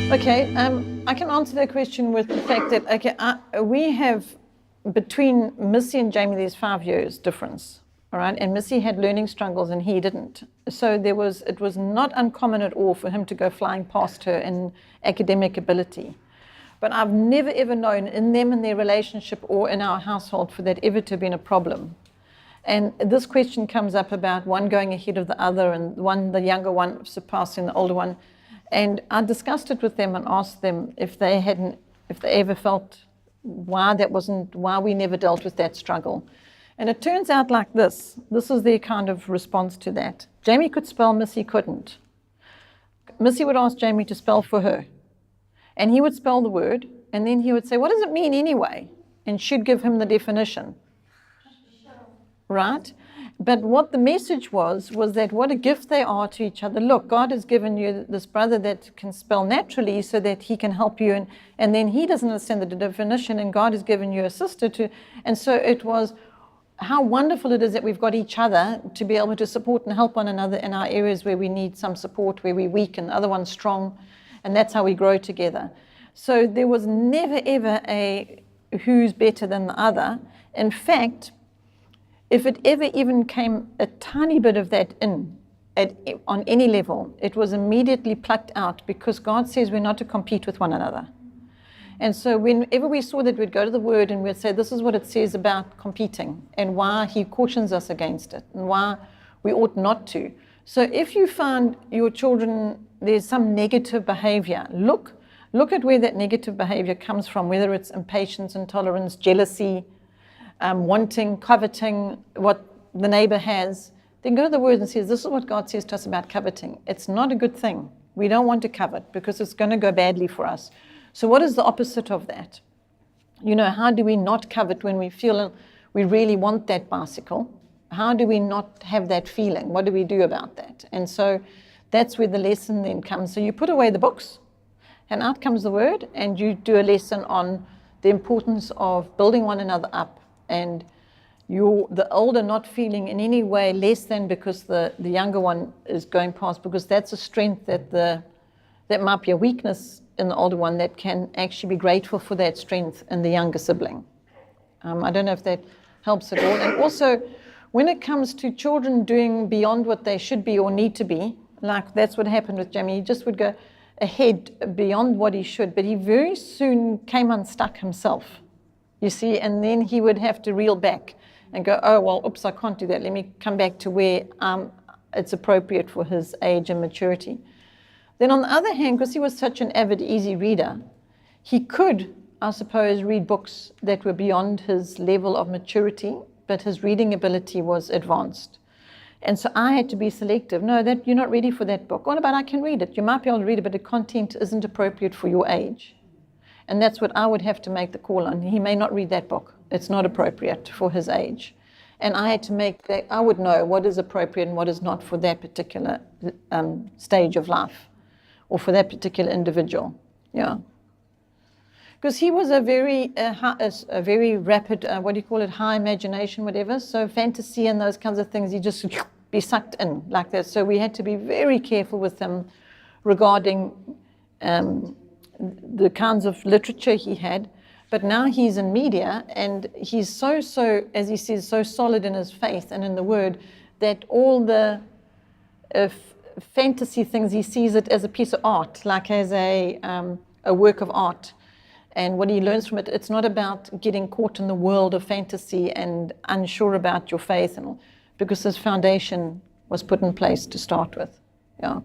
Okay, I can answer that question with the fact that, okay, we have, between Missy and Jamie, there's 5 years difference, all right? And Missy had learning struggles and he didn't. So it was not uncommon at all for him to go flying past her in academic ability. But I've never ever known in them and their relationship or in our household for that ever to have been a problem. And this question comes up about one going ahead of the other and the younger one surpassing the older one. And I discussed it with them and asked them if they ever felt why we never dealt with that struggle. And it turns out like this. This is their kind of response to that. Jamie could spell, Missy couldn't. Missy would ask Jamie to spell for her. And he would spell the word, and then he would say, what does it mean anyway? And she'd give him the definition. Right? But what the message was that what a gift they are to each other. Look, God has given you this brother that can spell naturally so that he can help you. And then he doesn't understand the definition, and God has given you a sister to. And so it was how wonderful it is that we've got each other to be able to support and help one another in our areas where we need some support, where we're weak and the other one's strong. And that's how we grow together. So there was never, ever a who's better than the other. In fact, if it ever even came a tiny bit of that on any level, it was immediately plucked out because God says we're not to compete with one another. And so whenever we saw that, we'd go to the Word and we'd say, this is what it says about competing and why He cautions us against it and why we ought not to. So if you find your children, there's some negative behavior, look at where that negative behavior comes from, whether it's impatience, intolerance, jealousy, wanting, coveting what the neighbor has, then go to the Word and says, this is what God says to us about coveting. It's not a good thing. We don't want to covet because it's going to go badly for us. So what is the opposite of that? How do we not covet when we feel we really want that bicycle? How do we not have that feeling? What do we do about that? And so that's where the lesson then comes. So you put away the books, and out comes the Word, and you do a lesson on the importance of building one another up, and the older not feeling in any way less than because the younger one is going past, because that's a strength that might be a weakness in the older one that can actually be grateful for that strength in the younger sibling. I don't know if that helps at all. And also, when it comes to children doing beyond what they should be or need to be, like that's what happened with Jamie, he just would go ahead beyond what he should, but he very soon came unstuck himself, you see, and then he would have to reel back and go, oh, well, oops, I can't do that. Let me come back to where it's appropriate for his age and maturity. Then on the other hand, because he was such an avid, easy reader, he could, I suppose, read books that were beyond his level of maturity, but his reading ability was advanced. And so I had to be selective. No, that you're not ready for that book. What about I can read it? You might be able to read it, but the content isn't appropriate for your age. And that's what I would have to make the call on. He may not read that book. It's not appropriate for his age. And I had to make that, I would know what is appropriate and what is not for that particular stage of life or for that particular individual. Yeah. Because he was a very rapid, high imagination, whatever. So fantasy and those kinds of things, he just be sucked in like that. So we had to be very careful with him regarding the kinds of literature he had. But now he's in media, and he's so, as he says, so solid in his faith and in the Word that all the fantasy things, he sees it as a piece of art, like as a work of art. And what he learns from it, it's not about getting caught in the world of fantasy and unsure about your faith, and all, because his foundation was put in place to start with. Yeah.